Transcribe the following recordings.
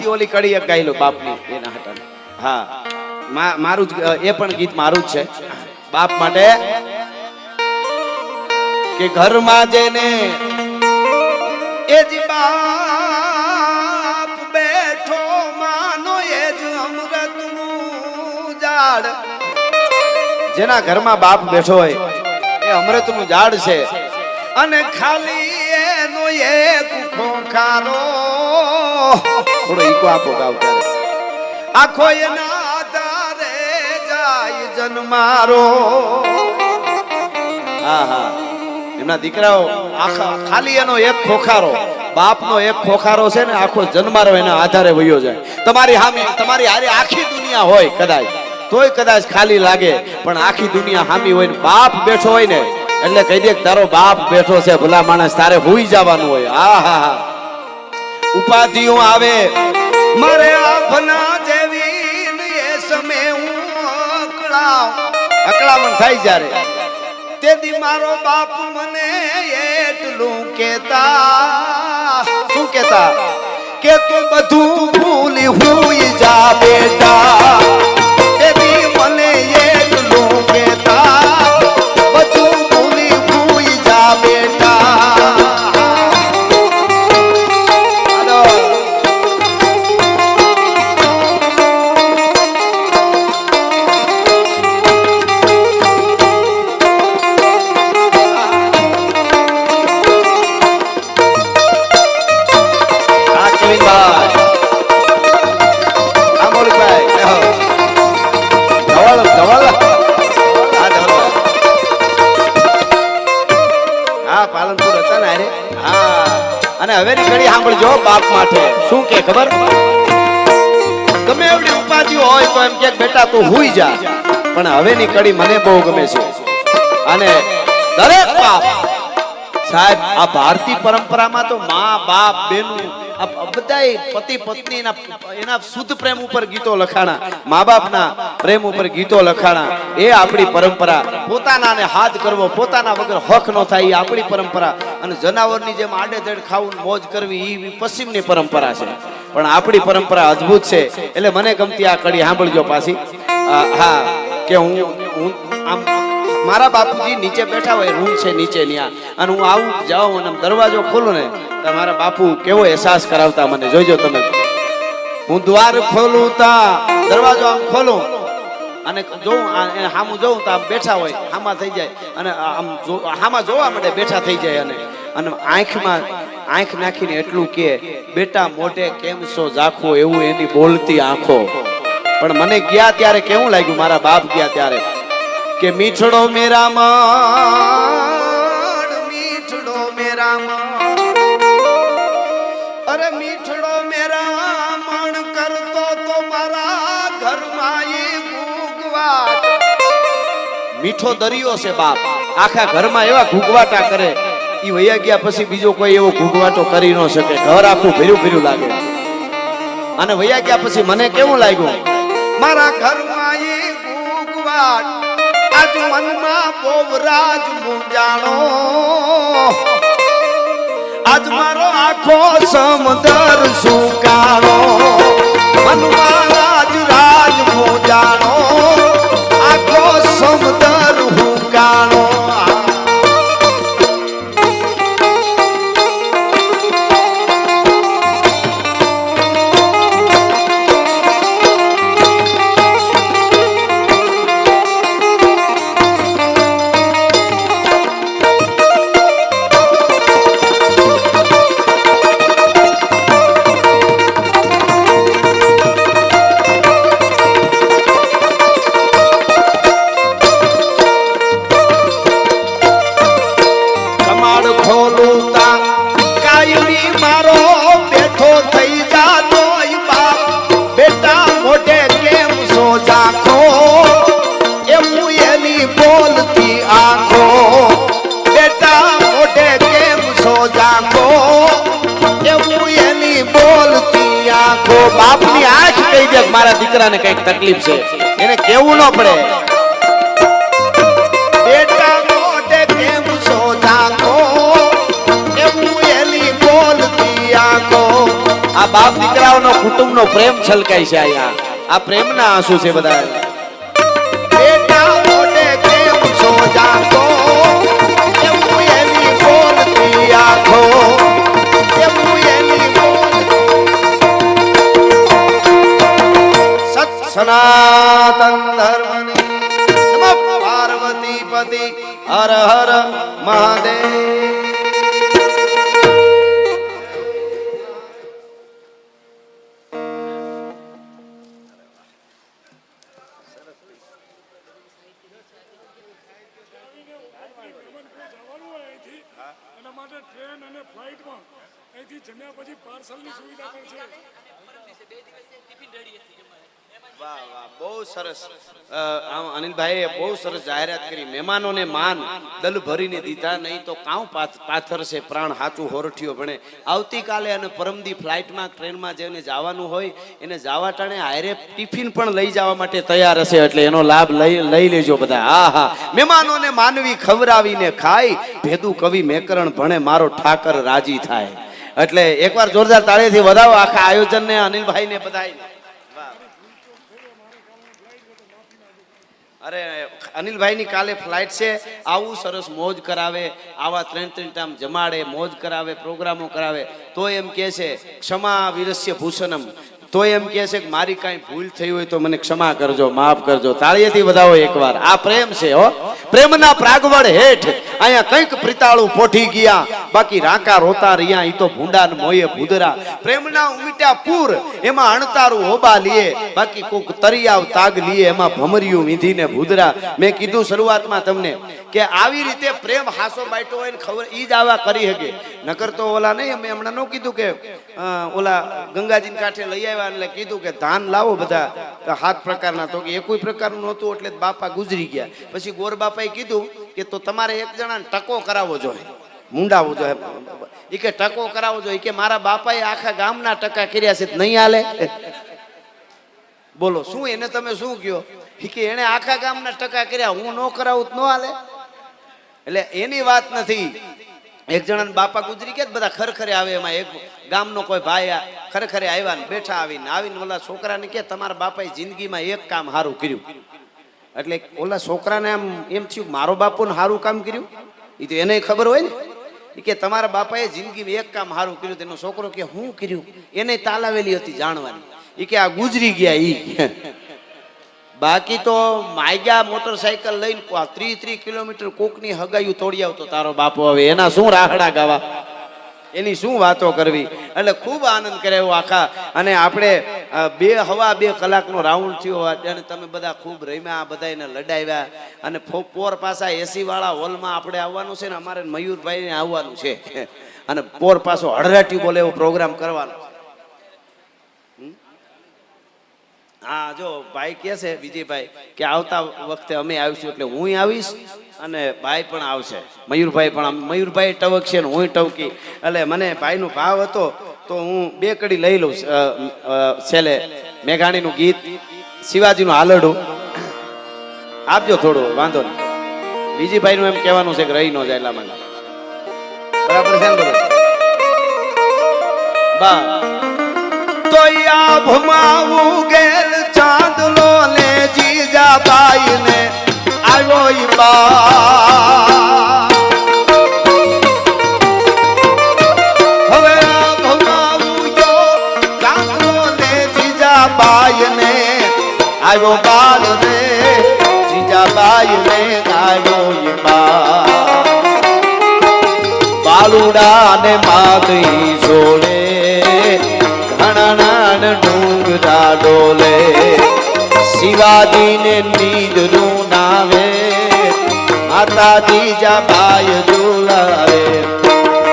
ઓલી કડી એક ગાઈ લો બાપની એના હટાને. હા મારું જ એ પણ ગીત મારું જ છે બાપ માટે કે ઘરમાં જેને એ જ બાપ બેઠો માનો એ જ અમૃતનું ઝાડ. જેના ઘરમાં બાપ બેઠો હોય એ અમૃતનું ઝાડ છે અને ખાલી એનો એક ખોખારો થોડો ઈકો આપો ગાવ ત્યારે આખો એના આધારે જાય જન્મારો. હા હા એમના દીકરાઓ આખા ખાલી એનો એક ખોખારો બાપનો એક ખોખારો છે ને આખો જન્મારો એના આધારે વયો જાય. તમારી હામી તમારી હારે આખી દુનિયા હોય કદાચ તોય કદાચ ખાલી લાગે પણ આખી દુનિયા હામી હોય ને બાપ બેઠો હોય ને એટલે કહી દે તારો બાપ બેઠો છે ભલા માણસ તારે હુઈ જવાનું હોય. હા હા હા ઉપાધિઓ આવે મારે આપના જેવી એ સમય હું અકળામણ થાય જ્યારે તેથી મારો બાપ મને એટલું કેતા શું કેતા કે તું બધું ભૂલી હુઈ જા બેટા. તેથી મને એટલું કેતા બધું ભૂલી હુઈ જા બેટા. હવેની ઘડી સાંભળજો બાપ માટે શું કે ખબર ગમે એવડી ઉપાધિ હોય તો એમ કે બેટા તું હુઈ જા પણ હવેની કડી મને બહુ ગમે છે. અને દરેક બાપ સાહેબ આ ભારતીય પરંપરામાં તો માં બાપ બેનું બધાય પતિ પત્ની એના શુદ્ધ પ્રેમ ઉપર ગીતો લખાણા મા બાપના પ્રેમ ઉપર ગીતો લખાણા એ આપણી પરંપરા. પોતાનાને હાથ કરવો પોતાના વગર હક ન થાય એ આપણી પરંપરા. અને જનાવરની જેમ આડેધડ ખાવું મોજ કરવી એ પશ્ચિમની પરંપરા છે પણ આપણી પરંપરા અદ્ભુત છે. એટલે મને ગમતી આ કડી સાંભળજો પાછી. હા કે હું આમ મારા બાપુજી નીચે બેઠા હોય રૂમ છે નીચે ત્યાં અને હું આવું જાઉં અને દરવાજો ખોલું ને તો મારા બાપુ કેવો અહેસાસ કરાવતા મને જોઈજો તમે. હું દ્વાર ખોલું તા દરવાજો આમ ખોલું અને જોઉં હામું જોઉં તો આમ બેઠા હોય હામાં થઈ જાય અને આમ હામાં જોવા માટે બેઠા થઈ જાય અને આંખમાં આંખ નાખીને એટલું કે બેટા મોઢે કેમ છો ઝાખો એવું એની બોલતી આંખો. પણ મને ગયા ત્યારે કેવું લાગ્યું મારા બાપ ગયા ત્યારે કે મીઠડો મેરા મન મીઠડો મેરા મન અરે મીઠડો મેરા મન કરતો તો મારા ઘરમાં એ ઘૂઘવાટ. મીઠો દરિયો છે બાપ આખા ઘરમાં એવા ઘૂઘવાટા કરે ઈ વૈયા ગયા પછી બીજો કોઈ એવો ઘૂઘવાટો કરી ન શકે. ઘર આખું ભર્યું ભર્યું લાગે. અને વૈયા ગયા પછી મને કેવું લાગ્યું મારા ઘરમાં એ ઘૂઘવાટ આજ મનમાં બોવરાજ મુંજાણો. આજ મારો આખો સમદર સુકાણો મનમાં આજ રાજ મુંજાણો આખો સમદર હુકાણો. બાપની આંખ કહી દે મારા દીકરાને કઈક તકલીફ છે એને કેવું ન પડે બેટા મોઢે કેમ સોજાકો એવું એની બોલતી આંખો. આ બાપ દીકરાઓનો કુટુંબનો પ્રેમ છલકાય છે અહીંયા. આ પ્રેમના આંસુ છે બધા. બેટા મોઢે કેમ છો જાતો, એવું એની બોલતી આંખો, એવું એની સત સનાતન ધર્મની નમઃ પાર્વતી પતિ હર હર મહાદેવ. ટ્રેન અને ફ્લાઇટમાં અહીંથી જમ્યા પછી પાર્સલની સુવિધા પણ છે. વાહ વાહ, બહુ સરસ. અનિલભાઈએ બહુ સરસ જાહેરાત કરી. મહેમાનોને માન દલ ભરીને દીધા, નહીં તો કાઉ પાથર છે પ્રાણ હાચું હોરઠિયો ભણે. આવતીકાલે અને પરમદી ફ્લાઇટમાં ટ્રેનમાં જેને જવાનું હોય એને જવા ટાણે હારે ટિફિન પણ લઈ જવા માટે તૈયાર હશે, એટલે એનો લાભ લઈ લેજો બધા. હા હા, મહેમાનોને માનવી ખવરાવીને ખાય, ભેદુ કવિ મેકરણ ભણે, મારો ઠાકર રાજી થાય. એટલે એકવાર જોરદાર તાળીથી વધાવો આખા આયોજનને, અનિલભાઈને બધાઈને. અરે અનિલભાઈની કાલે ફ્લાઇટ છે. આવું સરસ મોજ કરાવે, આવા 3 ટાઈમ જમાડે, મોજ કરાવે, પ્રોગ્રામો કરાવે. તો એમ કહે છે ક્ષમા વિરસ્ય ભૂષણમ, તો એમ કહે છે કે મારી કાંઈ ભૂલ થઈ હોય તો મને ક્ષમા કરજો, માફ કરજો. તાળીએથી વધાવો એકવાર. આ પ્રેમ છે હો. પ્રેમના પ્રાગવડ હેઠ અહીંયા કંઈક પ્રિતાળું પોઠી ગયા, બાકી રાકા રોતા રહ્યા, ઈ તો ભૂંડા મોયે ભૂદરા. પ્રેમના ઉમીટ્યા પૂર, એમાં અણતારું હોબા લીએ, બાકી કોક તરિયાવ તાગ લીએ, એમાં ભમરિયું વીંધીને ભૂદરા. મેં કીધું શરૂઆતમાં તમને કે આવી રીતે પ્રેમ હાસો બાઈટો હોય ને ખબર ઈ જ આવા કરી શકે. નકર તો ઓલા નહીં, અમે હમણાં ન કીધું કે ઓલા ગંગાજીને કાંઠે લઈ આવ્યા એટલે કીધું કે ધાન લાવો બધા 7 પ્રકારના, તો કે એકોઈ પ્રકારનું નહોતું એટલે બાપા ગુજરી ગયા. પછી ગોર બાપાએ કીધું કે તો તમારે એક જણાને ટકો કરાવવો જોઈએ, મુંડાવવો જોઈએ. એ કે ટકો કરાવવો જોઈએ, કે મારા બાપાએ આખા ગામના ટકા કર્યા છે, નહીં હાલે? બોલો શું એને તમે શું કહો? કે એને આખા ગામના ટકા કર્યા, હું ન કરાવું તો ન હાલે? એટલે એની વાત નથી. એક જણાને બાપા ગુજરી ગયા, બધા ખરખરે આવે. એમાં એક ગામનો કોઈ ભાઈ ખરેખરે આવ્યા ને બેઠા, આવીને ઓલા છોકરાને કે તમારા બાપાએ જિંદગીમાં એક કામ સારું કર્યું. એટલે ઓલા છોકરાને એમ થયું મારો બાપુને સારું કામ કર્યું, એ તો એને ખબર હોય ને. એ કે તમારા બાપાએ જિંદગીમાં એક કામ સારું કર્યું. તેનો છોકરો કે હું કર્યું? એને તાલાવેલી હતી જાણવાની. એ કે આ ગુજરી ગયા ઈ. બાકી તો માગ્યા મોટરસાયકલ લઈને 30 કિલોમીટર કોકની હગાયું તોડી આવતો તારો બાપો. હવે એના શું રાહડા ગાવા, એની શું વાતો કરવી. એટલે ખૂબ આનંદ કર્યો આખા. અને આપણે 2 કલાકનો રાઉન્ડ થયો અને તમે બધા ખૂબ રમ્યા, બધાને લડાવ્યા. અને પોર પાછા એસી વાળા હોલમાં આપણે આવવાનું છે ને, અમારે મયુરભાઈને આવવાનું છે. અને પોર પાછો હળરાટી બોલે એવો પ્રોગ્રામ કરવાનો. હા, જો ભાઈ કહે છે વિજયભાઈ કે આવતા વખતે અમે આવીશું, એટલે હું આવીશ અને ભાઈ પણ આવશે. મયુરભાઈ પણ, મયુરભાઈ ટવકશે ને હું ટવકી. એટલે મને ભાઈનો ભાવ હતો તો હું 2 કડી લઈ લઉં. છેલ્લે મેઘાણીનું ગીત, શિવાજીનું હાલરડું આપજો થોડું, વાંધો નહીં. વિજયભાઈનું એમ કહેવાનું છે કે રહી ન જાય એટલા માટે. બરાબર છે ને બધા? બા તો યા ભમાવું ગેલ ચાંદલો ને જીજાબાઈ ને આવ્યો ઈ બા. હવે ભમાવું ગયો ચાંદલો ને જીજાબાઈ ને આવ્યો બાલ રે, જીજાબાઈ ને આવ્યો ઈ બા. બાલુડા ને માગી જોડે ડુંગરા ડોલે, શિવાજી ને નીંદરું નાવે, માતાજી જાબાઈ ઝુલાવે.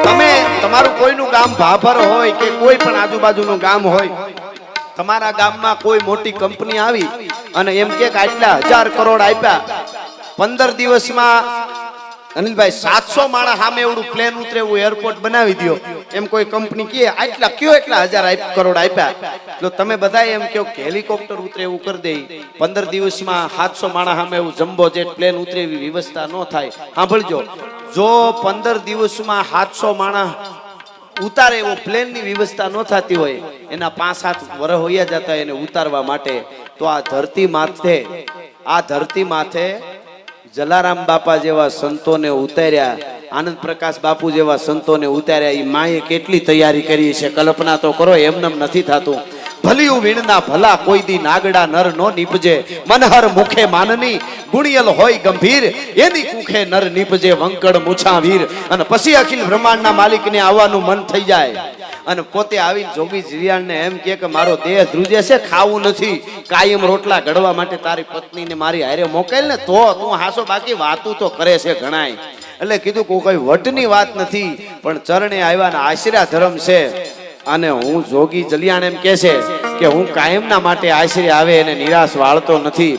તમે તમારું કોઈનું ગામ ભાભર હોય કે કોઈ પણ આજુબાજુનું ગામ હોય, તમારા ગામમાં કોઈ મોટી કંપની આવી અને એમ કે આટલા 1000 કરોડ આપ્યા, 15 દિવસમાં અનિલભાઈ 700 માણસ સામે એવડું પ્લેન ઉતરે એવું એરપોર્ટ બનાવી દો, એમ કોઈ કંપની કહે આટલા કયો એટલા 1000 કરોડ આપ્યા, તો તમે બધા એમ કહો કે હેલિકોપ્ટર ઉતરે એવું કરી દે. 15 દિવસમાં 700 માણસ સામે એવું જમ્બો જેટ પ્લેન ઉતરે એવી વ્યવસ્થા ન થાય. સાંભળજો, જો 15 દિવસમાં 700 માણસ ઉતારે એવો પ્લેનની વ્યવસ્થા ન થતી હોય, એના 5-7 વર્ષ હોયા જતા એને ઉતારવા માટે, તો આ ધરતી માથે જલારામ બાપા જેવા સંતોને ઉતાર્યા, આનંદ પ્રકાશ બાપુ જેવા સંતોને ઉતાર્યા. એ માએ કેટલી તૈયારી કરી છે, કલ્પના તો કરો. એમનેમ નથી થતું. ભલિયું વીણના ભલા કોઈ દી નાગડા નર નો નીપજે, મનહર મુખે માનની ગુણિયલ હોય ગંભીર, એની કુખે નર નીપજે વંકડ મૂછા વીર. અને પછી અખિલ બ્રહ્માંડના માલિકને આવવાનું મન થઈ જાય અને પોતે આવીને જોગી જીયાણને એમ કહે કે મારો દેહ ધ્રુજે છે, ખાવું નથી, કાયમ રોટલા ઘડવા માટે તારી પત્નીને મારી હારે મોકલ ને તો તું હાસો, બાકી વાતું તો કરે છે ઘણાય. એટલે કીધું કોઈ વટની વાત નથી, પણ ચરણે આવ્યા ને આશરા ધર્મ છે. અને હું જોગી જલિયાણ એમ કહે છે કે હું કાયમના માટે આશરે આવે એને નિરાશ વાળતો નથી.